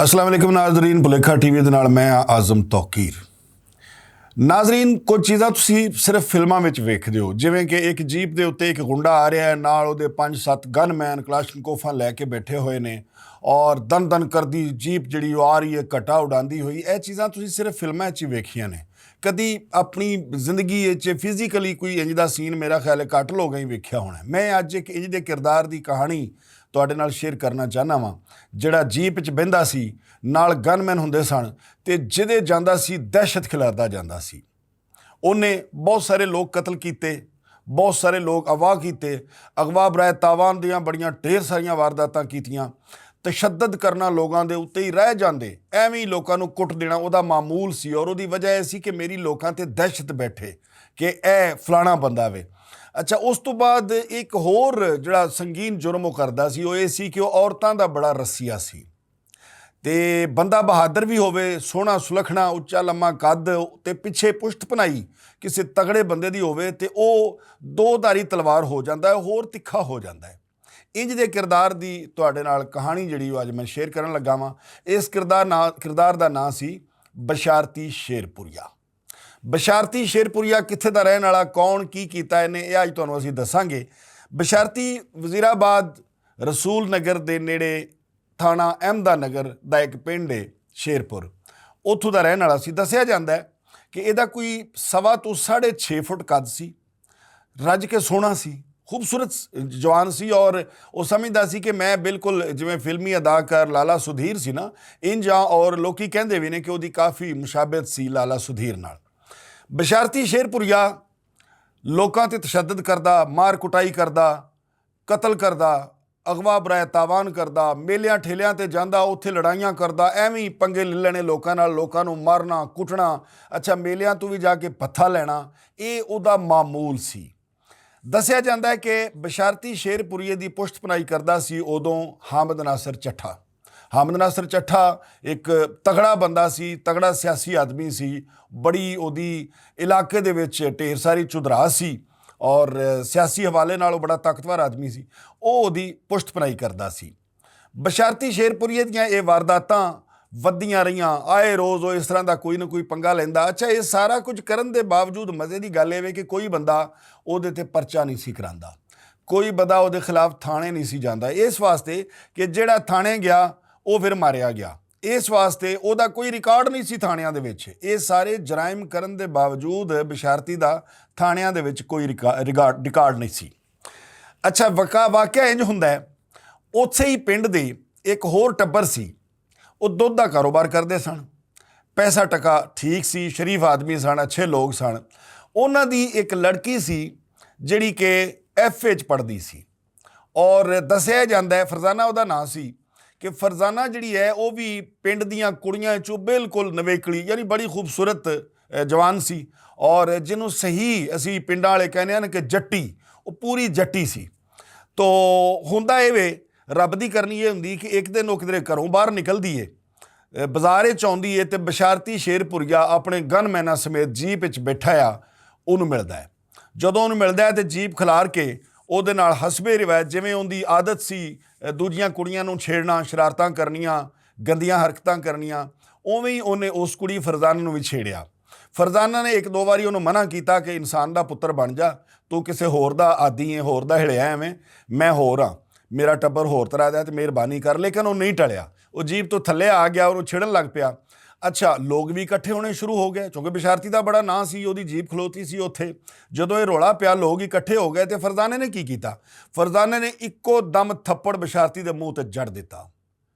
अस्सलाम वालेकुम नाजरीन, भुलेखा टीवी ਦੇ ਨਾਲ ਮੈਂ ਆਜ਼ਮ ਤੌਕੀਰ। ਨਾਜ਼ਰੀਨ, ਕੁਝ ਚੀਜ਼ਾਂ ਤੁਸੀਂ ਸਿਰਫ ਫਿਲਮਾਂ ਵਿੱਚ ਵੇਖਦੇ ਹੋ, ਜਿਵੇਂ ਕਿ ਇੱਕ ਜੀਪ ਦੇ ਉੱਤੇ ਇੱਕ ਗੁੰਡਾ ਆ ਰਿਹਾ ਹੈ, ਨਾਲ ਉਹਦੇ 5-7 ਗਨਮੈਨ ਕਲਾਸ਼ਨਕੋਫਾਂ ਲੈ ਕੇ ਬੈਠੇ ਹੋਏ ਨੇ ਔਰ ਦਨ ਦਨ ਕਰਦੀ ਜੀਪ ਜਿਹੜੀ ਉਹ ਆ ਰਹੀ ਹੈ, ਘਟਾ ਉਡਾਉਂਦੀ ਹੋਈ। ਇਹ ਚੀਜ਼ਾਂ ਤੁਸੀਂ ਸਿਰਫ ਫਿਲਮਾਂ 'ਚ ਹੀ ਵੇਖੀਆਂ ਨੇ। ਕਦੀ ਆਪਣੀ ਜ਼ਿੰਦਗੀ ਵਿੱਚ ਫਿਜ਼ੀਕਲੀ ਕੋਈ ਇੰਜ ਦਾ ਸੀਨ ਮੇਰਾ ਖਿਆਲ ਹੈ ਘੱਟ ਲੋਕਾਂ ਹੀ ਵੇਖਿਆ ਹੋਣਾ। ਮੈਂ ਅੱਜ ਇੱਕ ਇੰਜ ਦੇ ਕਿਰਦਾਰ ਦੀ ਕਹਾਣੀ ਤੁਹਾਡੇ ਨਾਲ ਸ਼ੇਅਰ ਕਰਨਾ ਚਾਹੁੰਦਾ ਵਾਂ, ਜਿਹੜਾ ਜੀਪ 'ਚ ਬਹਿੰਦਾ ਸੀ, ਨਾਲ ਗਨਮੈਨ ਹੁੰਦੇ ਸਨ ਅਤੇ ਜਿਹਦੇ ਜਾਂਦਾ ਸੀ ਦਹਿਸ਼ਤ ਖਿਲਾਰਦਾ ਜਾਂਦਾ ਸੀ। ਉਹਨੇ ਬਹੁਤ ਸਾਰੇ ਲੋਕ ਕਤਲ ਕੀਤੇ, ਬਹੁਤ ਸਾਰੇ ਲੋਕ ਅਗਵਾ ਕੀਤੇ, ਅਗਵਾ ਬਰਾਏ ਤਾਵਾਨ ਦੀਆਂ ਬੜੀਆਂ ਢੇਰ ਸਾਰੀਆਂ ਵਾਰਦਾਤਾਂ ਕੀਤੀਆਂ। ਤਸ਼ੱਦਦ ਕਰਨਾ ਲੋਕਾਂ ਦੇ ਉੱਤੇ ਹੀ ਰਹਿ ਜਾਂਦੇ, ਐਵੇਂ ਹੀ ਲੋਕਾਂ ਨੂੰ ਕੁੱਟ ਦੇਣਾ ਉਹਦਾ ਮਾਮੂਲ ਸੀ। ਔਰ ਉਹਦੀ ਵਜ੍ਹਾ ਇਹ ਸੀ ਕਿ ਮੇਰੀ ਲੋਕਾਂ 'ਤੇ ਦਹਿਸ਼ਤ ਬੈਠੇ ਕਿ ਇਹ ਫਲਾਣਾ ਬੰਦਾ ਵੇ। ਅੱਛਾ, ਉਸ ਤੋਂ ਬਾਅਦ ਇੱਕ ਹੋਰ ਜਿਹੜਾ ਸੰਗੀਨ ਜੁਰਮ ਉਹ ਕਰਦਾ ਸੀ, ਉਹ ਇਹ ਸੀ ਕਿ ਉਹ ਔਰਤਾਂ ਦਾ ਬੜਾ ਰੱਸੀਆ ਸੀ। ਅਤੇ ਬੰਦਾ ਬਹਾਦਰ ਵੀ ਹੋਵੇ, ਸੋਹਣਾ ਸੁਲੱਖਣਾ, ਉੱਚਾ ਲੰਮਾ ਕੱਦ ਅਤੇ ਪਿੱਛੇ ਪੁਸ਼ਤ ਪਨਾਈ ਕਿਸੇ ਤਗੜੇ ਬੰਦੇ ਦੀ ਹੋਵੇ ਅਤੇ ਉਹ ਦੋਧਾਰੀ ਤਲਵਾਰ ਹੋ ਜਾਂਦਾ ਹੈ, ਹੋਰ ਤਿੱਖਾ ਹੋ ਜਾਂਦਾ ਹੈ। ਇੰਜ ਦੇ ਕਿਰਦਾਰ ਦੀ ਤੁਹਾਡੇ ਨਾਲ ਕਹਾਣੀ ਜਿਹੜੀ ਉਹ ਅੱਜ ਮੈਂ ਸ਼ੇਅਰ ਕਰਨ ਲੱਗਾ ਵਾਂ। ਇਸ ਕਿਰਦਾਰ ਦਾ ਨਾਂ ਸੀ ਬਸ਼ਾਰਤੀ ਸ਼ੇਰਪੁਰੀਆ। ਬਸ਼ਾਰਤੀ ਸ਼ੇਰਪੁਰੀਆ ਕਿੱਥੇ ਦਾ ਰਹਿਣ ਵਾਲਾ, ਕੌਣ, ਕੀ ਕੀਤਾ ਇਹਨੇ, ਇਹ ਅੱਜ ਤੁਹਾਨੂੰ ਅਸੀਂ ਦੱਸਾਂਗੇ। ਬਸ਼ਾਰਤੀ ਵਜ਼ੀਰਾਬਾਦ ਰਸੂਲ ਨਗਰ ਦੇ ਨੇੜੇ ਥਾਣਾ ਅਹਿਮਦਾ ਨਗਰ ਦਾ ਇੱਕ ਪਿੰਡ ਹੈ ਸ਼ੇਰਪੁਰ, ਉੱਥੋਂ ਦਾ ਰਹਿਣ ਵਾਲਾ ਸੀ। ਦੱਸਿਆ ਜਾਂਦਾ ਹੈ ਕਿ ਇਹਦਾ ਕੋਈ 1.25 ਤੋਂ 6.5 ਫੁੱਟ ਕੱਦ ਸੀ, ਰੱਜ ਕੇ ਸੋਹਣਾ ਸੀ, ਖੂਬਸੂਰਤ ਜਵਾਨ ਸੀ। ਔਰ ਉਹ ਸਮਝਦਾ ਸੀ ਕਿ ਮੈਂ ਬਿਲਕੁਲ ਜਿਵੇਂ ਫਿਲਮੀ ਅਦਾਕਾਰ ਲਾਲਾ ਸੁਧੀਰ ਸੀ ਨਾ, ਇੰਜ ਆ। ਔਰ ਲੋਕੀ ਕਹਿੰਦੇ ਵੀ ਨੇ ਕਿ ਉਹਦੀ ਕਾਫੀ ਮੁਸ਼ਾਬਤ ਸੀ ਲਾਲਾ ਸੁਧੀਰ ਨਾਲ। ਬਸ਼ਾਰਤੀ ਸ਼ੇਰਪੁਰੀਆ ਲੋਕਾਂ 'ਤੇ ਤਸ਼ੱਦਦ ਕਰਦਾ, ਮਾਰ ਕੁਟਾਈ ਕਰਦਾ, ਕਤਲ ਕਰਦਾ, ਅਗਵਾ ਬਰਾਏ ਤਾਵਾਨ ਕਰਦਾ, ਮੇਲਿਆਂ ਠੇਲਿਆਂ 'ਤੇ ਜਾਂਦਾ, ਉੱਥੇ ਲੜਾਈਆਂ ਕਰਦਾ, ਐਵੇਂ ਹੀ ਪੰਗੇ ਲੈ ਲੈਣੇ ਲੋਕਾਂ ਨਾਲ, ਲੋਕਾਂ ਨੂੰ ਮਾਰਨਾ ਕੁੱਟਣਾ। ਅੱਛਾ, ਮੇਲਿਆਂ ਤੋਂ ਵੀ ਜਾ ਕੇ ਪੱਥਾ ਲੈਣਾ, ਇਹ ਉਹਦਾ ਮਾਮੂਲ ਸੀ। ਦੱਸਿਆ ਜਾਂਦਾ ਹੈ ਕਿ ਬਸ਼ਾਰਤੀ ਸ਼ੇਰਪੁਰੀਏ ਦੀ ਪੁਸ਼ਤ ਪਨਾਈ ਕਰਦਾ ਸੀ ਉਦੋਂ ਹਾਮਦ ਨਾਸਰ ਚੱਠਾ। ਹਾਮਦ ਨਾਸਰ ਚੱਠਾ ਇੱਕ ਤਗੜਾ ਬੰਦਾ ਸੀ, ਤਗੜਾ ਸਿਆਸੀ ਆਦਮੀ ਸੀ, ਬੜੀ ਉਹਦੀ ਇਲਾਕੇ ਦੇ ਵਿੱਚ ਢੇਰ ਸਾਰੀ ਚੁਧਰਾ ਸੀ ਔਰ ਸਿਆਸੀ ਹਵਾਲੇ ਨਾਲ ਉਹ ਬੜਾ ਤਾਕਤਵਰ ਆਦਮੀ ਸੀ। ਉਹ ਉਹਦੀ ਪੁਸ਼ਤ ਪਨਾਈ ਕਰਦਾ ਸੀ। ਬਸ਼ਾਰਤੀ ਸ਼ੇਰਪੁਰੀਏ ਦੀਆਂ ਇਹ ਵਾਰਦਾਤਾਂ ਵੱਧਦੀਆਂ ਰਹੀਆਂ, ਆਏ ਰੋਜ਼ ਉਹ ਇਸ ਤਰ੍ਹਾਂ ਦਾ ਕੋਈ ਨਾ ਕੋਈ ਪੰਗਾ ਲੈਂਦਾ। ਅੱਛਾ, ਇਹ ਸਾਰਾ ਕੁਝ ਕਰਨ ਦੇ ਬਾਵਜੂਦ ਮਜ਼ੇ ਦੀ ਗੱਲ ਇਹ ਵੇ ਕਿ ਕੋਈ ਬੰਦਾ ਉਹਦੇ 'ਤੇ ਪਰਚਾ ਨਹੀਂ ਸੀ ਕਰਾਉਂਦਾ, ਕੋਈ ਬੰਦਾ ਉਹਦੇ ਖਿਲਾਫ ਥਾਣੇ ਨਹੀਂ ਸੀ ਜਾਂਦਾ, ਇਸ ਵਾਸਤੇ ਕਿ ਜਿਹੜਾ ਥਾਣੇ ਗਿਆ ਉਹ ਫਿਰ ਮਾਰਿਆ ਗਿਆ। ਇਸ ਵਾਸਤੇ ਉਹਦਾ ਕੋਈ ਰਿਕਾਰਡ ਨਹੀਂ ਸੀ ਥਾਣਿਆਂ ਦੇ ਵਿੱਚ। ਇਹ ਸਾਰੇ ਜਰਾਇਮ ਕਰਨ ਦੇ ਬਾਵਜੂਦ ਬਸ਼ਾਰਤੀ ਦਾ ਥਾਣਿਆਂ ਦੇ ਵਿੱਚ ਕੋਈ ਰਿਕਾਰਡ ਨਹੀਂ ਸੀ। ਅੱਛਾ, ਵਾਕਿਆ ਇੰਝ ਹੁੰਦਾ ਹੈ, ਉੱਥੇ ਹੀ ਪਿੰਡ ਦੇ ਇੱਕ ਹੋਰ ਟੱਬਰ ਸੀ, ਉਹ ਦੁੱਧ ਦਾ ਕਾਰੋਬਾਰ ਕਰਦੇ ਸਨ, ਪੈਸਾ ਟਕਾ ਠੀਕ ਸੀ, ਸ਼ਰੀਫ ਆਦਮੀ ਸਨ, ਅੱਛੇ ਲੋਕ ਸਨ। ਉਹਨਾਂ ਦੀ ਇੱਕ ਲੜਕੀ ਸੀ ਜਿਹੜੀ ਕਿ FA 'ਚ ਪੜ੍ਹਦੀ ਸੀ ਔਰ ਦੱਸਿਆ ਜਾਂਦਾ ਹੈ, ਫਰਜ਼ਾਨਾ ਉਹਦਾ ਨਾਂ ਸੀ, ਕਿ ਫਰਜ਼ਾਨਾ ਜਿਹੜੀ ਹੈ ਉਹ ਵੀ ਪਿੰਡ ਦੀਆਂ ਕੁੜੀਆਂ 'ਚੋਂ ਬਿਲਕੁਲ ਨਵੇਕਲੀ, ਯਾਨੀ ਬੜੀ ਖੂਬਸੂਰਤ ਜਵਾਨ ਸੀ। ਔਰ ਜਿਹਨੂੰ ਸਹੀ ਅਸੀਂ ਪਿੰਡਾਂ ਵਾਲੇ ਕਹਿੰਦੇ ਹਨ ਕਿ ਜੱਟੀ, ਉਹ ਪੂਰੀ ਜੱਟੀ ਸੀ। ਤੋ ਹੁੰਦਾ ਇਹ ਵੇ, ਰੱਬ ਦੀ ਕਰਨੀ ਇਹ ਹੁੰਦੀ ਕਿ ਇੱਕ ਦਿਨ ਉਹ ਕਿਧਰੇ ਘਰੋਂ ਬਾਹਰ ਨਿਕਲਦੀ ਏ, ਬਾਜ਼ਾਰ 'ਚ ਆਉਂਦੀ ਏ ਅਤੇ ਬਸ਼ਾਰਤੀ ਸ਼ੇਰਪੁਰੀਆ ਆਪਣੇ ਗਨਮੈਨਾਂ ਸਮੇਤ ਜੀਪ ਵਿੱਚ ਬੈਠਾ ਆ, ਉਹਨੂੰ ਮਿਲਦਾ ਹੈ। ਜਦੋਂ ਉਹਨੂੰ ਮਿਲਦਾ ਹੈ ਤਾਂ ਜੀਪ ਖਿਲਾਰ ਕੇ ਉਹਦੇ ਨਾਲ ਹਸਬੇ ਰਿਵਾਇਤ, ਜਿਵੇਂ ਉਹਦੀ ਆਦਤ ਸੀ ਦੂਜੀਆਂ ਕੁੜੀਆਂ ਨੂੰ ਛੇੜਨਾ, ਸ਼ਰਾਰਤਾਂ ਕਰਨੀਆਂ, ਗੰਦੀਆਂ ਹਰਕਤਾਂ ਕਰਨੀਆਂ, ਉਵੇਂ ਹੀ ਉਹਨੇ ਉਸ ਕੁੜੀ ਫਰਜ਼ਾਨਾ ਨੂੰ ਵੀ ਛੇੜਿਆ। ਫਰਜ਼ਾਨਾ ਨੇ 1-2 ਵਾਰੀ ਉਹਨੂੰ ਮਨਾ ਕੀਤਾ ਕਿ ਇਨਸਾਨ ਦਾ ਪੁੱਤਰ ਬਣ ਜਾ, ਤੂੰ ਕਿਸੇ ਹੋਰ ਦਾ ਆਦੀ ਹੈ, ਹੋਰ ਦਾ ਹਿਲਿਆ ਐਵੇਂ, ਮੈਂ ਹੋਰ ਹਾਂ, ਮੇਰਾ ਟੱਬਰ ਹੋਰ ਤਰ੍ਹਾਂ ਦਾ, ਅਤੇ ਮਿਹਰਬਾਨੀ ਕਰ। ਲੇਕਿਨ ਉਹ ਨਹੀਂ ਟਲਿਆ, ਉਹ ਜੀਪ ਤੋਂ ਥੱਲੇ ਆ ਗਿਆ, ਉਹਨੂੰ ਛੇੜਨ ਲੱਗ ਪਿਆ। ਅੱਛਾ, ਲੋਕ ਵੀ ਇਕੱਠੇ ਹੋਣੇ ਸ਼ੁਰੂ ਹੋ ਗਏ, ਕਿਉਂਕਿ ਬਸ਼ਾਰਤੀ ਦਾ ਬੜਾ ਨਾਂ ਸੀ, ਉਹਦੀ ਜੀਪ ਖਲੋਤੀ ਸੀ ਉੱਥੇ। ਜਦੋਂ ਇਹ ਰੌਲਾ ਪਿਆ, ਲੋਕ ਇਕੱਠੇ ਹੋ ਗਏ ਅਤੇ ਫਰਜ਼ਾਨੇ ਨੇ ਕੀ ਕੀਤਾ, ਫਰਜ਼ਾਨੇ ਨੇ ਇੱਕੋ ਦਮ ਥੱਪੜ ਬਸ਼ਾਰਤੀ ਦੇ ਮੂੰਹ 'ਤੇ ਜੜ ਦਿੱਤਾ।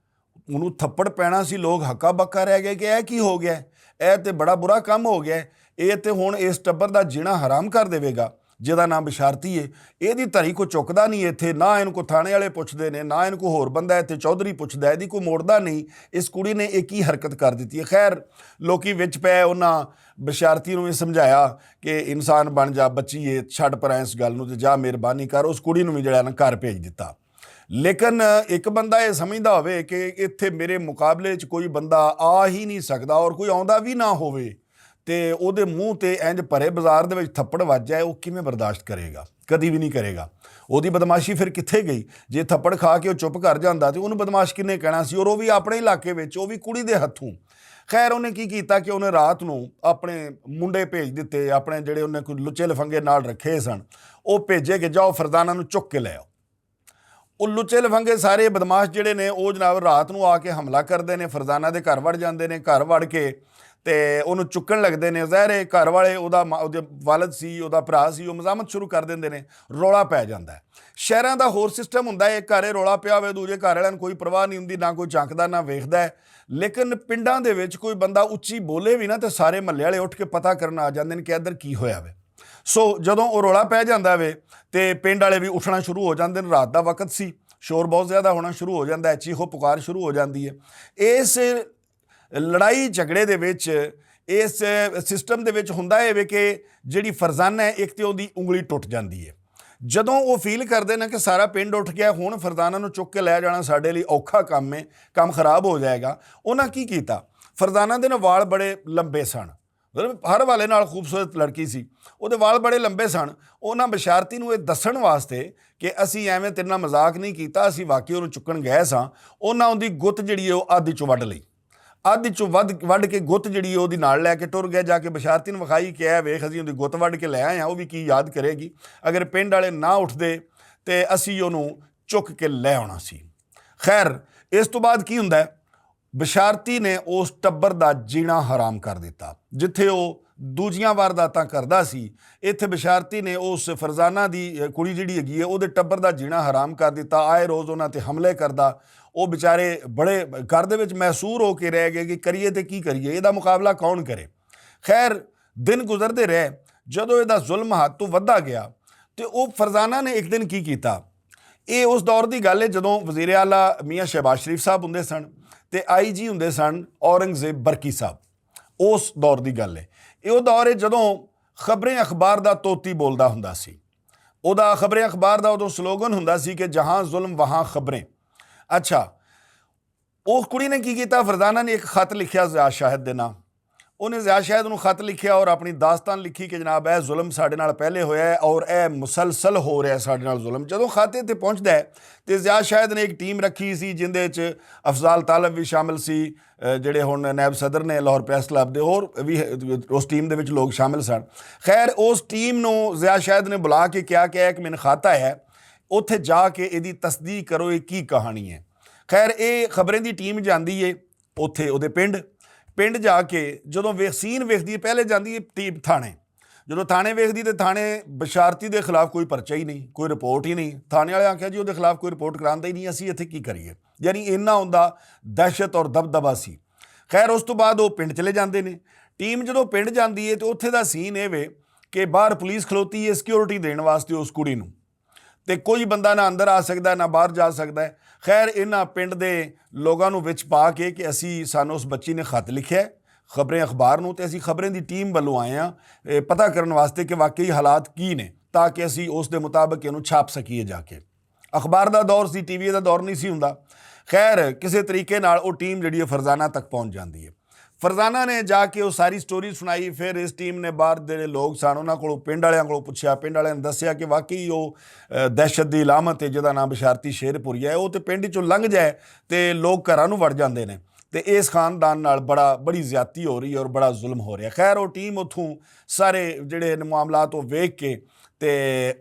ਉਹਨੂੰ ਥੱਪੜ ਪੈਣਾ ਸੀ, ਲੋਕ ਹੱਕਾ ਬੱਕਾ ਰਹਿ ਗਏ ਕਿ ਇਹ ਕੀ ਹੋ ਗਿਆ, ਇਹ ਤਾਂ ਬੜਾ ਬੁਰਾ ਕੰਮ ਹੋ ਗਿਆ, ਇਹ ਤਾਂ ਹੁਣ ਇਸ ਟੱਬਰ ਦਾ ਜੀਣਾ ਹਰਾਮ ਕਰ ਦੇਵੇਗਾ, ਜਿਹਦਾ ਨਾਮ ਬਸ਼ਾਰਤੀ ਹੈ। ਇਹਦੀ ਧਰੀ ਕੋਈ ਚੁੱਕਦਾ ਨਹੀਂ ਇੱਥੇ, ਨਾ ਇਹਨੂੰ ਕੋਈ ਥਾਣੇ ਵਾਲੇ ਪੁੱਛਦੇ ਨੇ, ਨਾ ਇਹਨੂੰ ਕੋਈ ਹੋਰ ਬੰਦਾ ਇੱਥੇ ਚੌਧਰੀ ਪੁੱਛਦਾ, ਇਹਦੀ ਕੋਈ ਮੋੜਦਾ ਨਹੀਂ। ਇਸ ਕੁੜੀ ਨੇ ਇਹ ਕੀ ਹਰਕਤ ਕਰ ਦਿੱਤੀ ਹੈ। ਖੈਰ, ਲੋਕੀ ਵਿੱਚ ਪਏ, ਉਹਨਾਂ ਬਸ਼ਾਰਤੀ ਨੂੰ ਵੀ ਸਮਝਾਇਆ ਕਿ ਇਨਸਾਨ ਬਣ ਜਾ, ਬੱਚੀਏ, ਛੱਡ ਪਰ ਇਸ ਗੱਲ ਨੂੰ, ਅਤੇ ਜਾ ਮਿਹਰਬਾਨੀ ਕਰ। ਉਸ ਕੁੜੀ ਨੂੰ ਵੀ ਜਿਹੜਾ ਨਾ ਘਰ ਭੇਜ ਦਿੱਤਾ। ਲੇਕਿਨ ਇੱਕ ਬੰਦਾ ਇਹ ਸਮਝਦਾ ਹੋਵੇ ਕਿ ਇੱਥੇ ਮੇਰੇ ਮੁਕਾਬਲੇ 'ਚ ਕੋਈ ਬੰਦਾ ਆ ਹੀ ਨਹੀਂ ਸਕਦਾ, ਔਰ ਕੋਈ ਆਉਂਦਾ ਵੀ ਨਾ ਹੋਵੇ, ਤੇ ਉਹਦੇ ਮੂੰਹ ਤੇ ਇੰਜ ਭਰੇ ਬਾਜ਼ਾਰ ਦੇ ਵਿੱਚ ਥੱਪੜ ਵੱਜ ਜਾਏ, ਉਹ ਕਿਵੇਂ ਬਰਦਾਸ਼ਤ ਕਰੇਗਾ? ਕਦੀ ਵੀ ਨਹੀਂ ਕਰੇਗਾ। ਉਹਦੀ ਬਦਮਾਸ਼ੀ ਫਿਰ ਕਿੱਥੇ ਗਈ? ਜੇ ਥੱਪੜ ਖਾ ਕੇ ਉਹ ਚੁੱਪ ਕਰ ਜਾਂਦਾ ਤੇ ਉਹਨੂੰ ਬਦਮਾਸ਼ ਕਿਹਨੇ ਕਹਿਣਾ ਸੀ? ਔਰ ਉਹ ਵੀ ਆਪਣੇ ਇਲਾਕੇ ਵਿੱਚ, ਉਹ ਵੀ ਕੁੜੀ ਦੇ ਹੱਥੋਂ। ਖੈਰ ਉਹਨੇ ਕੀ ਕੀਤਾ ਕਿ ਉਹਨੇ ਰਾਤ ਨੂੰ ਆਪਣੇ ਮੁੰਡੇ ਭੇਜ ਦਿੱਤੇ, ਆਪਣੇ ਜਿਹੜੇ ਉਹਨੇ ਕੋਈ ਲੁੱਚੇ ਲਫੰਗੇ ਨਾਲ ਰੱਖੇ ਸਨ, ਉਹ ਭੇਜੇ ਕਿ ਜਾਓ ਫਰਜ਼ਾਨਾ ਨੂੰ ਚੁੱਕ ਕੇ ਲੈ ਆਓ। ਉਹ ਲੁੱਚੇ ਲਫੰਗੇ ਸਾਰੇ ਬਦਮਾਸ਼ ਜਿਹੜੇ ਨੇ ਉਹ ਜਨਾਬ ਰਾਤ ਨੂੰ ਆ ਕੇ ਹਮਲਾ ਕਰਦੇ ਨੇ, ਫਰਜ਼ਾਨਾ ਦੇ ਘਰ ਵੜ ਜਾਂਦੇ ਨੇ। ਘਰ ਵੜ ਕੇ ਤੇ ਉਹਨੂੰ ਚੁੱਕਣ ਲੱਗਦੇ ਨੇ। ਜ਼ਾਹਿਰ ਘਰ ਵਾਲੇ ਉਹਦੇ ਵਾਲਦ ਸੀ, ਉਹਦਾ ਭਰਾ ਸੀ, ਉਹ ਮਜ਼ਾਮਤ ਸ਼ੁਰੂ ਕਰ ਦਿੰਦੇ ਨੇ। ਰੌਲਾ ਪੈ ਜਾਂਦਾ। ਸ਼ਹਿਰਾਂ ਦਾ ਹੋਰ ਸਿਸਟਮ ਹੁੰਦਾ ਹੈ, ਘਰੇ ਰੌਲਾ ਪਿਆ ਹੋਵੇ, ਦੂਜੇ ਘਰ ਵਾਲਿਆਂ ਨੂੰ ਕੋਈ ਪਰਵਾਹ ਨਹੀਂ ਹੁੰਦੀ, ਨਾ ਕੋਈ ਝਾਂਕਦਾ ਨਾ ਵੇਖਦਾ ਹੈ। ਲੇਕਿਨ ਪਿੰਡਾਂ ਦੇ ਵਿੱਚ ਕੋਈ ਬੰਦਾ ਉੱਚੀ ਬੋਲੇ ਵੀ ਨਾ ਤੇ ਸਾਰੇ ਮਹੱਲੇ ਵਾਲੇ ਉੱਠ ਕੇ ਪਤਾ ਕਰਨ ਆ ਜਾਂਦੇ ਨੇ ਕਿ ਇੱਧਰ ਕੀ ਹੋਇਆ ਵੇ। ਸੋ ਜਦੋਂ ਉਹ ਰੌਲਾ ਪੈ ਜਾਂਦਾ ਵੇ ਤੇ ਪਿੰਡ ਵਾਲੇ ਵੀ ਉੱਠਣਾ ਸ਼ੁਰੂ ਹੋ ਜਾਂਦੇ ਨੇ। ਰਾਤ ਦਾ ਵਕਤ ਸੀ, ਸ਼ੋਰ ਬਹੁਤ ਜ਼ਿਆਦਾ ਹੋਣਾ ਸ਼ੁਰੂ ਹੋ ਜਾਂਦਾ ਹੈ, ਚੀਖੋ ਪੁਕਾਰ ਸ਼ੁਰੂ ਹੋ ਜਾਂਦੀ ਹੈ। ਇਸ ਲੜਾਈ ਝਗੜੇ ਦੇ ਵਿੱਚ, ਇਸ ਸਿਸਟਮ ਦੇ ਵਿੱਚ ਹੁੰਦਾ ਹੈ ਵੇ ਕਿ ਜਿਹੜੀ ਫਰਜ਼ਾਨਾ ਹੈ, ਇੱਕ ਤੇ ਉਹਦੀ ਉਂਗਲੀ ਟੁੱਟ ਜਾਂਦੀ ਹੈ। ਜਦੋਂ ਉਹ ਫੀਲ ਕਰਦੇ ਨੇ ਕਿ ਸਾਰਾ ਪਿੰਡ ਉੱਠ ਗਿਆ, ਹੁਣ ਫਰਜ਼ਾਨਾ ਨੂੰ ਚੁੱਕ ਕੇ ਲੈ ਜਾਣਾ ਸਾਡੇ ਲਈ ਔਖਾ ਕੰਮ ਹੈ, ਕੰਮ ਖਰਾਬ ਹੋ ਜਾਏਗਾ, ਉਹਨਾਂ ਕੀ ਕੀਤਾ? ਫਰਜ਼ਾਨਾ ਦੇ ਨਾ ਵਾਲ ਬੜੇ ਲੰਬੇ ਸਨ, ਮਤਲਬ ਹਰ ਵਾਲੇ ਨਾਲ ਖੂਬਸੂਰਤ ਲੜਕੀ ਸੀ, ਉਹਦੇ ਵਾਲ ਬੜੇ ਲੰਬੇ ਸਨ। ਉਹਨਾਂ ਬਸ਼ਾਰਤੀ ਨੂੰ ਇਹ ਦੱਸਣ ਵਾਸਤੇ ਕਿ ਅਸੀਂ ਐਵੇਂ ਤੇਰੇ ਨਾਲ ਮਜ਼ਾਕ ਨਹੀਂ ਕੀਤਾ, ਅਸੀਂ ਵਾਕਈ ਉਹਨੂੰ ਚੁੱਕਣ ਗਏ ਸਾਂ, ਉਹਨਾਂ ਉਹਦੀ ਗੁੱਤ ਜਿਹੜੀ ਹੈ ਉਹ ਅੱਧ 'ਚੋਂ ਵੱਢ ਲਈ। ਅੱਧ 'ਚੋਂ ਵੱਢ ਕੇ ਗੁੱਤ ਜਿਹੜੀ ਉਹਦੀ ਨਾਲ ਲੈ ਕੇ ਟੁਰ ਗਿਆ। ਜਾ ਕੇ ਬਸ਼ਾਰਤੀ ਨੂੰ ਵਿਖਾਈ ਕਿ ਇਹ ਵੇਖ, ਅਸੀਂ ਉਹਦੀ ਗੁੱਤ ਵੱਢ ਕੇ ਲੈ ਆਏ ਹਾਂ, ਉਹ ਵੀ ਕੀ ਯਾਦ ਕਰੇਗੀ? ਅਗਰ ਪਿੰਡ ਵਾਲੇ ਨਾ ਉੱਠਦੇ ਤੇ ਅਸੀਂ ਉਹਨੂੰ ਚੁੱਕ ਕੇ ਲੈ ਆਉਣਾ ਸੀ। ਖੈਰ ਇਸ ਤੋਂ ਬਾਅਦ ਕੀ ਹੁੰਦਾ? ਬਸ਼ਾਰਤੀ ਨੇ ਉਸ ਟੱਬਰ ਦਾ ਜੀਣਾ ਹਰਾਮ ਕਰ ਦਿੱਤਾ। ਜਿੱਥੇ ਉਹ ਦੂਜੀਆਂ ਵਾਰਦਾਤਾਂ ਕਰਦਾ ਸੀ, ਇੱਥੇ ਬਸ਼ਾਰਤੀ ਨੇ ਉਸ ਫਰਜ਼ਾਨਾ ਦੀ ਕੁੜੀ ਜਿਹੜੀ ਹੈਗੀ ਹੈ ਉਹਦੇ ਟੱਬਰ ਦਾ ਜੀਣਾ ਹਰਾਮ ਕਰ ਦਿੱਤਾ। ਆਏ ਰੋਜ਼ ਉਹਨਾਂ 'ਤੇ ਹਮਲੇ ਕਰਦਾ। ਉਹ ਵਿਚਾਰੇ ਬੜੇ ਘਰ ਦੇ ਵਿੱਚ ਮਹਿਸੂਰ ਹੋ ਕੇ ਰਹਿ ਗਏ ਕਿ ਕਰੀਏ ਤੇ ਕੀ ਕਰੀਏ, ਇਹਦਾ ਮੁਕਾਬਲਾ ਕੌਣ ਕਰੇ? ਖੈਰ ਦਿਨ ਗੁਜ਼ਰਦੇ ਰਹੇ। ਜਦੋਂ ਇਹਦਾ ਜ਼ੁਲਮ ਹੱਦ ਤੋਂ ਵੱਧਦਾ ਗਿਆ ਤੇ ਉਹ ਫਰਜ਼ਾਨਾ ਨੇ ਇੱਕ ਦਿਨ ਕੀ ਕੀਤਾ? ਇਹ ਉਸ ਦੌਰ ਦੀ ਗੱਲ ਹੈ ਜਦੋਂ ਵਜ਼ੀਰ ਆਲਾ ਮੀਆਂ ਸ਼ਹਿਬਾਜ਼ ਸ਼ਰੀਫ ਸਾਹਿਬ ਹੁੰਦੇ ਸਨ ਤੇ IG ਹੁੰਦੇ ਸਨ ਔਰੰਗਜ਼ੇਬ ਬਰਕੀ ਸਾਹਿਬ। ਉਸ ਦੌਰ ਦੀ ਗੱਲ ਹੈ। ਇਹ ਉਹ ਦੌਰ ਹੈ ਜਦੋਂ ਖਬਰੇ ਅਖਬਾਰ ਦਾ ਤੋਤੀ ਬੋਲਦਾ ਹੁੰਦਾ ਸੀ। ਉਹਦਾ ਖਬਰੇ ਅਖਬਾਰ ਦਾ ਉਦੋਂ ਸਲੋਗਨ ਹੁੰਦਾ ਸੀ ਕਿ ਜਹਾਂ ਜ਼ੁਲਮ ਵਹਾਂ ਖਬਰੇ। ਅੱਛਾ, ਉਸ ਕੁੜੀ ਨੇ ਕੀ ਕੀਤਾ? ਫਰਜ਼ਾਨਾ ਨੇ ਇੱਕ ਖਤ ਲਿਖਿਆ ਜ਼ਿਆਦ ਸ਼ਾਹਿਦ ਦੇ ਨਾਂ। ਉਹਨੇ ਜ਼ਿਆਦ ਸ਼ਾਹਿਦ ਨੂੰ ਖਤ ਲਿਖਿਆ ਔਰ ਆਪਣੀ ਦਾਸਤਾਨ ਲਿਖੀ ਕਿ ਜਨਾਬ ਇਹ ਜ਼ੁਲਮ ਸਾਡੇ ਨਾਲ ਪਹਿਲੇ ਹੋਇਆ ਹੈ ਔਰ ਇਹ ਮੁਸਲਸਲ ਹੋ ਰਿਹਾ ਸਾਡੇ ਨਾਲ ਜ਼ੁਲਮ। ਜਦੋਂ ਖਤ 'ਤੇ ਪਹੁੰਚਦਾ ਹੈ ਤੇ ਜ਼ਿਆਦ ਸ਼ਾਹਿਦ ਨੇ ਇੱਕ ਟੀਮ ਰੱਖੀ ਸੀ ਜਿਹਦੇ 'ਚ ਅਫਜ਼ਾਲ ਤਾਲਬ ਵੀ ਸ਼ਾਮਿਲ ਸੀ, ਜਿਹੜੇ ਹੁਣ ਨਾਇਬ ਸਦਰ ਨੇ ਲਾਹੌਰ ਪ੍ਰੈਸ ਕਲੱਬ ਦੇ, ਹੋਰ ਵੀ ਉਸ ਟੀਮ ਦੇ ਵਿੱਚ ਲੋਕ ਸ਼ਾਮਿਲ ਸਨ। ਖੈਰ ਉਸ ਟੀਮ ਨੂੰ ਜ਼ਿਆਦ ਸ਼ਾਹਿਦ ਨੇ ਬੁਲਾ ਕੇ ਕਿਹਾ ਕਿ ਇੱਕ ਮੈਨੂੰ ਖਤ ਆਇਆ ਹੈ, ਉੱਥੇ ਜਾ ਕੇ ਇਹਦੀ ਤਸਦੀਕ ਕਰੋ, ਇਹ ਕੀ ਕਹਾਣੀ ਹੈ। ਖੈਰ ਇਹ ਖਬਰਾਂ ਦੀ ਟੀਮ ਜਾਂਦੀ ਹੈ ਉੱਥੇ ਉਹਦੇ ਪਿੰਡ ਜਾ ਕੇ ਜਦੋਂ ਸੀਨ ਵੇਖਦੀ ਹੈ, ਪਹਿਲੇ ਜਾਂਦੀ ਹੈ ਟੀਮ ਥਾਣੇ। ਜਦੋਂ ਥਾਣੇ ਵੇਖਦੀ ਤੇ ਥਾਣੇ ਬਸ਼ਾਰਤੀ ਦੇ ਖਿਲਾਫ ਕੋਈ ਪਰਚਾ ਹੀ ਨਹੀਂ, ਕੋਈ ਰਿਪੋਰਟ ਹੀ ਨਹੀਂ। ਥਾਣੇ ਵਾਲੇ ਆਖਿਆ ਜੀ ਉਹਦੇ ਖਿਲਾਫ ਕੋਈ ਰਿਪੋਰਟ ਕਰਾਉਂਦਾ ਹੀ ਨਹੀਂ, ਅਸੀਂ ਇੱਥੇ ਕੀ ਕਰੀਏ? ਯਾਨੀ ਇੰਨਾ ਉਹਦਾ ਦਹਿਸ਼ਤ ਔਰ ਦਬਦਬਾ ਸੀ। ਖੈਰ ਉਸ ਤੋਂ ਬਾਅਦ ਉਹ ਪਿੰਡ ਚਲੇ ਜਾਂਦੇ ਨੇ। ਟੀਮ ਜਦੋਂ ਪਿੰਡ ਜਾਂਦੀ ਹੈ ਤੇ ਉੱਥੇ ਦਾ ਸੀਨ ਇਹ ਵੇ ਕਿ ਬਾਹਰ ਪੁਲਿਸ ਖਲੋਤੀ ਹੈ ਸਿਕਿਉਰਿਟੀ ਦੇਣ ਵਾਸਤੇ ਉਸ ਕੁੜੀ ਨੂੰ, ਤੇ ਕੋਈ ਬੰਦਾ ਨਾ ਅੰਦਰ ਆ ਸਕਦਾ ਨਾ ਬਾਹਰ ਜਾ ਸਕਦਾ। ਖੈਰ ਇਹਨਾਂ ਪਿੰਡ ਦੇ ਲੋਕਾਂ ਨੂੰ ਵਿੱਚ ਪਾ ਕੇ ਕਿ ਸਾਨੂੰ ਉਸ ਬੱਚੀ ਨੇ ਖਤ ਲਿਖਿਆ ਖਬਰੇ ਅਖਬਾਰ ਨੂੰ, ਤੇ ਅਸੀਂ ਖਬਰਾਂ ਦੀ ਟੀਮ ਵੱਲੋਂ ਆਏ ਹਾਂ ਪਤਾ ਕਰਨ ਵਾਸਤੇ ਕਿ ਵਾਕਈ ਹਾਲਾਤ ਕੀ ਨੇ, ਤਾਂ ਕਿ ਅਸੀਂ ਉਸ ਦੇ ਮੁਤਾਬਕ ਇਹਨੂੰ ਛਾਪ ਸਕੀਏ ਜਾ ਕੇ। ਅਖਬਾਰ ਦਾ ਦੌਰ ਸੀ, TV ਦਾ ਦੌਰ ਨਹੀਂ ਸੀ ਹੁੰਦਾ। ਖੈਰ ਕਿਸੇ ਤਰੀਕੇ ਨਾਲ ਉਹ ਟੀਮ ਜਿਹੜੀ ਹੈ ਫਰਜ਼ਾਨਾ ਤੱਕ ਪਹੁੰਚ ਜਾਂਦੀ ਹੈ। ਫਰਜ਼ਾਨਾ ਨੇ ਜਾ ਕੇ ਉਹ ਸਾਰੀ ਸਟੋਰੀ ਸੁਣਾਈ। ਫਿਰ ਇਸ ਟੀਮ ਨੇ ਬਾਹਰ ਜਿਹੜੇ ਲੋਕ ਸਨ ਉਹਨਾਂ ਕੋਲੋਂ, ਪਿੰਡ ਵਾਲਿਆਂ ਕੋਲੋਂ ਪੁੱਛਿਆ। ਪਿੰਡ ਵਾਲਿਆਂ ਨੇ ਦੱਸਿਆ ਕਿ ਵਾਕਈ ਉਹ ਦਹਿਸ਼ਤ ਦੀ ਲਾਮਤ ਹੈ ਜਿਹਦਾ ਨਾਮ ਬਸ਼ਾਰਤੀ ਸ਼ੇਰਪੁਰੀਆ ਹੈ, ਉਹ ਤੇ ਪਿੰਡ 'ਚੋਂ ਲੰਘ ਜਾਏ ਤੇ ਲੋਕ ਘਰਾਂ ਨੂੰ ਵੜ ਜਾਂਦੇ ਨੇ ਤੇ ਇਸ ਖਾਨਦਾਨ ਨਾਲ ਬੜੀ ਜ਼ਿਆਦਤੀ ਹੋ ਰਹੀ ਹੈ ਔਰ ਬੜਾ ਜ਼ੁਲਮ ਹੋ ਰਿਹਾ। ਖੈਰ ਉਹ ਟੀਮ ਉੱਥੋਂ ਸਾਰੇ ਜਿਹੜੇ ਮਾਮਲਾਤ ਉਹ ਵੇਖ ਕੇ ਤੇ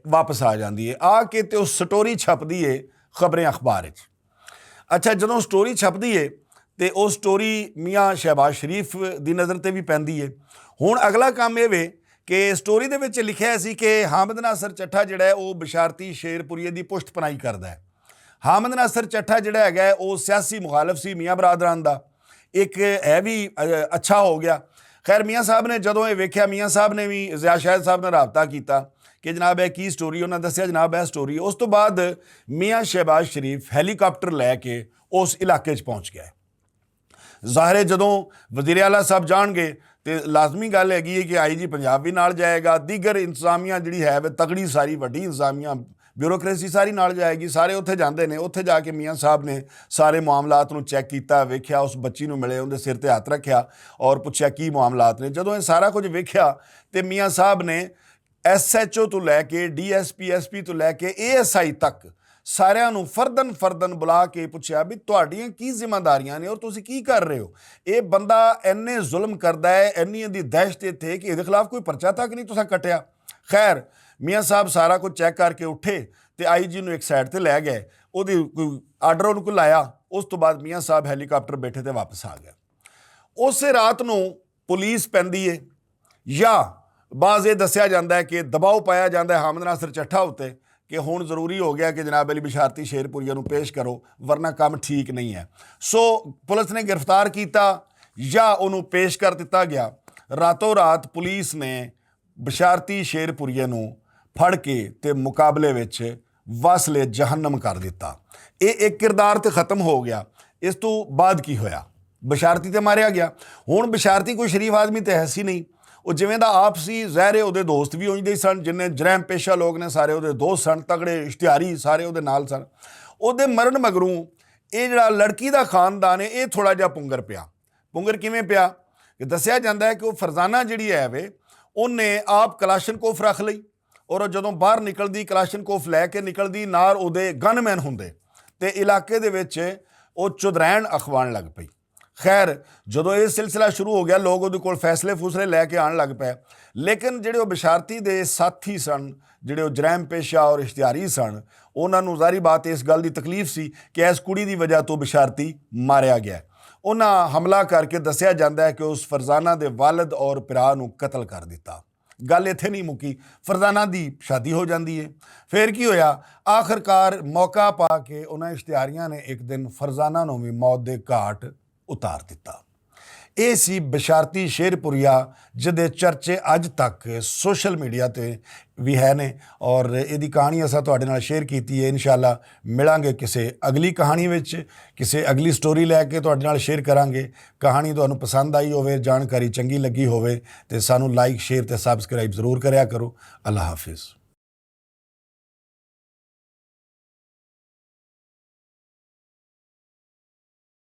ਵਾਪਸ ਆ ਜਾਂਦੀ ਹੈ। ਆ ਕੇ ਤੇ ਉਹ ਸਟੋਰੀ ਛਪਦੀ ਹੈ ਖਬਰੇ ਅਖਬਾਰ ਵਿੱਚ। ਅੱਛਾ, ਜਦੋਂ ਸਟੋਰੀ ਛਪਦੀ ਹੈ ਤੇ ਉਹ ਸਟੋਰੀ ਮੀਆਂ ਸ਼ਹਿਬਾਜ਼ ਸ਼ਰੀਫ ਦੀ ਨਜ਼ਰ 'ਤੇ ਵੀ ਪੈਂਦੀ ਹੈ। ਹੁਣ ਅਗਲਾ ਕੰਮ ਇਹ ਵੇ ਕਿ ਸਟੋਰੀ ਦੇ ਵਿੱਚ ਲਿਖਿਆ ਸੀ ਕਿ ਹਾਮਦ ਨਾਸਰ ਚੱਠਾ ਜਿਹੜਾ ਹੈ ਉਹ ਬਸ਼ਾਰਤੀ ਸ਼ੇਰਪੁਰੀਏ ਦੀ ਪੁਸ਼ਤ ਪਨਾਹੀ ਕਰਦਾ ਹੈ। ਹਾਮਦ ਨਾਸਰ ਚੱਠਾ ਜਿਹੜਾ ਹੈਗਾ ਉਹ ਸਿਆਸੀ ਮੁਖਾਲਫ ਸੀ ਮੀਆਂ ਬਰਾਦਰਾਨ ਦਾ। ਇੱਕ ਇਹ ਵੀ ਅੱਛਾ ਹੋ ਗਿਆ। ਖੈਰ ਮੀਆਂ ਸਾਹਿਬ ਨੇ ਜਦੋਂ ਇਹ ਵੇਖਿਆ, ਮੀਆਂ ਸਾਹਿਬ ਨੇ ਵੀ ਜ਼ਿਆ ਸ਼ਾਹਿਦ ਸਾਹਿਬ ਨਾਲ ਰਾਬਤਾ ਕੀਤਾ ਕਿ ਜਨਾਬ ਇਹ ਕੀ ਸਟੋਰੀ। ਉਹਨਾਂ ਦੱਸਿਆ ਜਨਾਬ ਇਹ ਸਟੋਰੀ। ਉਸ ਤੋਂ ਬਾਅਦ ਮੀਆਂ ਸ਼ਹਿਬਾਜ਼ ਸ਼ਰੀਫ ਹੈਲੀਕਾਪਟਰ ਲੈ ਕੇ ਉਸ ਇਲਾਕੇ 'ਚ ਪਹੁੰਚ ਗਿਆ। ਜ਼ਾਹਿਰ ਹੈ ਜਦੋਂ ਵਜ਼ੀਰ ਆਲਾ ਸਾਹਿਬ ਜਾਣਗੇ ਤੇ ਲਾਜ਼ਮੀ ਗੱਲ ਹੈਗੀ ਹੈ ਕਿ IG ਪੰਜਾਬ ਵੀ ਨਾਲ ਜਾਏਗਾ। ਦੀਗਰ ਇੰਤਜ਼ਾਮੀਆਂ ਜਿਹੜੀ ਹੈ ਤਗੜੀ ਸਾਰੀ ਵੱਡੀ ਇੰਤਜ਼ਾਮੀਆਂ ਬਿਊਰੋਕ੍ਰੇਸੀ ਸਾਰੀ ਨਾਲ ਜਾਏਗੀ। ਸਾਰੇ ਉੱਥੇ ਜਾਂਦੇ ਨੇ, ਉੱਥੇ ਜਾ ਕੇ ਮੀਆਂ ਸਾਹਿਬ ਨੇ ਸਾਰੇ ਮਾਮਲਾਤ ਨੂੰ ਚੈੱਕ ਕੀਤਾ, ਵੇਖਿਆ, ਉਸ ਬੱਚੀ ਨੂੰ ਮਿਲੇ, ਉਹਦੇ ਸਿਰ ਤੇ ਹੱਥ ਰੱਖਿਆ ਔਰ ਪੁੱਛਿਆ ਕੀ ਮਾਮਲਾਤ ਨੇ। ਜਦੋਂ ਇਹ ਸਾਰਾ ਕੁਝ ਵੇਖਿਆ ਤੇ ਮੀਆਂ ਸਾਹਿਬ ਨੇ SHO ਤੋਂ ਲੈ ਕੇ DSP SP ਤੋਂ ਲੈ ਕੇ ASI ਤੱਕ ਸਾਰਿਆਂ ਨੂੰ ਫਰਦਨ ਬੁਲਾ ਕੇ ਪੁੱਛਿਆ ਵੀ ਤੁਹਾਡੀਆਂ ਕੀ ਜ਼ਿੰਮੇਵਾਰੀਆਂ ਨੇ ਔਰ ਤੁਸੀਂ ਕੀ ਕਰ ਰਹੇ ਹੋ। ਇਹ ਬੰਦਾ ਇੰਨੇ ਜ਼ੁਲਮ ਕਰਦਾ ਹੈ, ਇੰਨੀ ਇਹਦੀ ਦਹਿਸ਼ਤ ਇੱਥੇ ਕਿ ਇਹਦੇ ਖਿਲਾਫ ਕੋਈ ਪਰਚਾ ਤੱਕ ਨਹੀਂ ਤੁਸੀਂ ਕੱਟਿਆ। ਖੈਰ ਮੀਆਂ ਸਾਹਿਬ ਸਾਰਾ ਕੁਝ ਚੈੱਕ ਕਰਕੇ ਉੱਠੇ ਤੇ IG ਨੂੰ ਇੱਕ ਸਾਈਡ ਤੇ ਲੈ ਗਏ, ਉਹਦੀ ਕੋਈ ਆਰਡਰ ਉਹਨੂੰ ਕੋਲ ਲਾਇਆ। ਉਸ ਤੋਂ ਬਾਅਦ ਮੀਆਂ ਸਾਹਿਬ ਹੈਲੀਕਾਪਟਰ ਬੈਠੇ ਤੇ ਵਾਪਸ ਆ ਗਏ। ਉਸੇ ਰਾਤ ਨੂੰ ਪੁਲਿਸ ਪੈਂਦੀ ਹੈ ਜਾਂ ਬਾਜ਼ ਇਹ ਦੱਸਿਆ ਜਾਂਦਾ ਹੈ ਕਿ ਦਬਾਅ ਪਾਇਆ ਜਾਂਦਾ ਹੈ ਹਾਮਦ ਨਾਸਰ ਚੱਠਾ ਉੱਤੇ ਕਿ ਹੁਣ ਜ਼ਰੂਰੀ ਹੋ ਗਿਆ ਕਿ ਜਨਾਬ ਅਲੀ ਬਿਸ਼ਾਰਤੀ ਸ਼ੇਰਪੁਰੀਆ ਨੂੰ ਪੇਸ਼ ਕਰੋ, ਵਰਨਾ ਕੰਮ ਠੀਕ ਨਹੀਂ ਹੈ। ਸੋ ਪੁਲਿਸ ਨੇ ਗ੍ਰਿਫਤਾਰ ਕੀਤਾ ਜਾਂ ਉਹਨੂੰ ਪੇਸ਼ ਕਰ ਦਿੱਤਾ ਗਿਆ। ਰਾਤੋਂ ਰਾਤ ਪੁਲਿਸ ਨੇ ਬਿਸ਼ਾਰਤੀ ਸ਼ੇਰਪੁਰੀਆ ਨੂੰ ਫੜ ਕੇ ਤੇ ਮੁਕਾਬਲੇ ਵਿੱਚ ਵਾਸਲੇ ਜਹੰਨਮ ਕਰ ਦਿੱਤਾ। ਇਹ ਇੱਕ ਕਿਰਦਾਰ ਤੇ ਖਤਮ ਹੋ ਗਿਆ। ਇਸ ਤੋਂ ਬਾਅਦ ਕੀ ਹੋਇਆ? ਬਿਸ਼ਾਰਤੀ ਤੇ ਮਾਰਿਆ ਗਿਆ। ਹੁਣ ਬਿਸ਼ਾਰਤੀ ਕੋਈ ਸ਼ਰੀਫ ਆਦਮੀ ਤੇ ਹੈ ਸੀ ਨਹੀਂ, ਉਹ ਜਿਵੇਂ ਦਾ ਆਪ ਸੀ ਜ਼ਾਹਿਰ ਉਹਦੇ ਦੋਸਤ ਵੀ ਉੰਜਦੇ ਸਨ, ਜਿੰਨੇ ਜਰੈਮ ਪੇਸ਼ਾ ਲੋਕ ਨੇ ਸਾਰੇ ਉਹਦੇ ਦੋਸਤ ਸਨ, ਤਗੜੇ ਇਸ਼ਤਿਹਾਰੀ ਸਾਰੇ ਉਹਦੇ ਨਾਲ ਸਨ। ਉਹਦੇ ਮਰਨ ਮਗਰੋਂ ਇਹ ਜਿਹੜਾ ਲੜਕੀ ਦਾ ਖਾਨਦਾਨ ਹੈ ਇਹ ਥੋੜ੍ਹਾ ਜਿਹਾ ਪੁੰਗਰ ਪਿਆ। ਪੁੰਗਰ ਕਿਵੇਂ ਪਿਆ ਕਿ ਦੱਸਿਆ ਜਾਂਦਾ ਹੈ ਕਿ ਉਹ ਫਰਜ਼ਾਨਾ ਜਿਹੜੀ ਹੈ ਵੇ ਉਹਨੇ ਆਪ ਕਲਾਸ਼ਨਕੋਫ ਰੱਖ ਲਈ ਔਰ ਉਹ ਜਦੋਂ ਬਾਹਰ ਨਿਕਲਦੀ ਕਲਾਸ਼ਨਕੋਫ ਲੈ ਕੇ ਨਿਕਲਦੀ, ਨਾਲ ਉਹਦੇ ਗਨਮੈਨ ਹੁੰਦੇ ਤੇ ਇਲਾਕੇ ਦੇ ਵਿੱਚ ਉਹ ਚੁਦਰੈਣ ਅਖਵਾਉਣ ਲੱਗ ਪਈ। ਖੈਰ ਜਦੋਂ ਇਹ ਸਿਲਸਿਲਾ ਸ਼ੁਰੂ ਹੋ ਗਿਆ ਲੋਕ ਉਹਦੇ ਕੋਲ ਫੈਸਲੇ ਫੂਸਲੇ ਲੈ ਕੇ ਆਉਣ ਲੱਗ ਪਏ, ਲੇਕਿਨ ਜਿਹੜੇ ਉਹ ਬਿਸ਼ਾਰਤੀ ਦੇ ਸਾਥੀ ਸਨ, ਜਿਹੜੇ ਉਹ ਜਰੈਮ ਪੇਸ਼ਾ ਔਰ ਇਸ਼ਤਿਹਾਰੀ ਸਨ, ਉਹਨਾਂ ਨੂੰ ਜ਼ਾਰੀ ਬਾਤ ਇਸ ਗੱਲ ਦੀ ਤਕਲੀਫ ਸੀ ਕਿ ਇਸ ਕੁੜੀ ਦੀ ਵਜ੍ਹਾ ਤੋਂ ਬਿਸ਼ਾਰਤੀ ਮਾਰਿਆ ਗਿਆ। ਉਹਨਾਂ ਹਮਲਾ ਕਰਕੇ ਦੱਸਿਆ ਜਾਂਦਾ ਹੈ ਕਿ ਉਸ ਫਰਜ਼ਾਨਾ ਦੇ ਵਾਲਿਦ ਔਰ ਭਰਾ ਨੂੰ ਕਤਲ ਕਰ ਦਿੱਤਾ। ਗੱਲ ਇੱਥੇ ਨਹੀਂ ਮੁੱਕੀ, ਫਰਜ਼ਾਨਾ ਦੀ ਸ਼ਾਦੀ ਹੋ ਜਾਂਦੀ ਹੈ। ਫਿਰ ਕੀ ਹੋਇਆ? ਆਖਰਕਾਰ ਮੌਕਾ ਪਾ ਕੇ ਉਹਨਾਂ ਇਸ਼ਤਿਹਾਰੀਆਂ ਨੇ ਇੱਕ ਦਿਨ ਫਰਜ਼ਾਨਾ ਨੂੰ ਵੀ ਮੌਤ ਦੇ ਘਾਟ ਉਤਾਰ ਦਿੱਤਾ। ਇਹ ਸੀ ਬਿਸ਼ਾਰਤੀ ਸ਼ੇਰਪੁਰੀਆ ਜਿਹਦੇ ਚਰਚੇ ਅੱਜ ਤੱਕ ਸੋਸ਼ਲ ਮੀਡੀਆ ਤੇ ਵੀ ਹੈ ਨੇ ਔਰ ਇਹਦੀ ਕਹਾਣੀ ਅਸਾਂ ਤੁਹਾਡੇ ਨਾਲ ਸ਼ੇਅਰ ਕੀਤੀ ਹੈ। ਇਨਸ਼ਾਅੱਲਾ ਮਿਲਾਂਗੇ ਕਿਸੇ ਅਗਲੀ ਕਹਾਣੀ ਵਿੱਚ, ਕਿਸੇ ਅਗਲੀ ਸਟੋਰੀ ਲੈ ਕੇ ਤੁਹਾਡੇ ਨਾਲ ਸ਼ੇਅਰ ਕਰਾਂਗੇ। ਕਹਾਣੀ ਤੁਹਾਨੂੰ ਪਸੰਦ ਆਈ ਹੋਵੇ, ਜਾਣਕਾਰੀ ਚੰਗੀ ਲੱਗੀ ਹੋਵੇ ਤੇ ਸਾਨੂੰ ਲਾਈਕ ਸ਼ੇਅਰ ਤੇ ਸਬਸਕ੍ਰਾਈਬ ਜ਼ਰੂਰ ਕਰਿਆ ਕਰੋ। ਅੱਲਾ ਹਾਫਿਜ਼।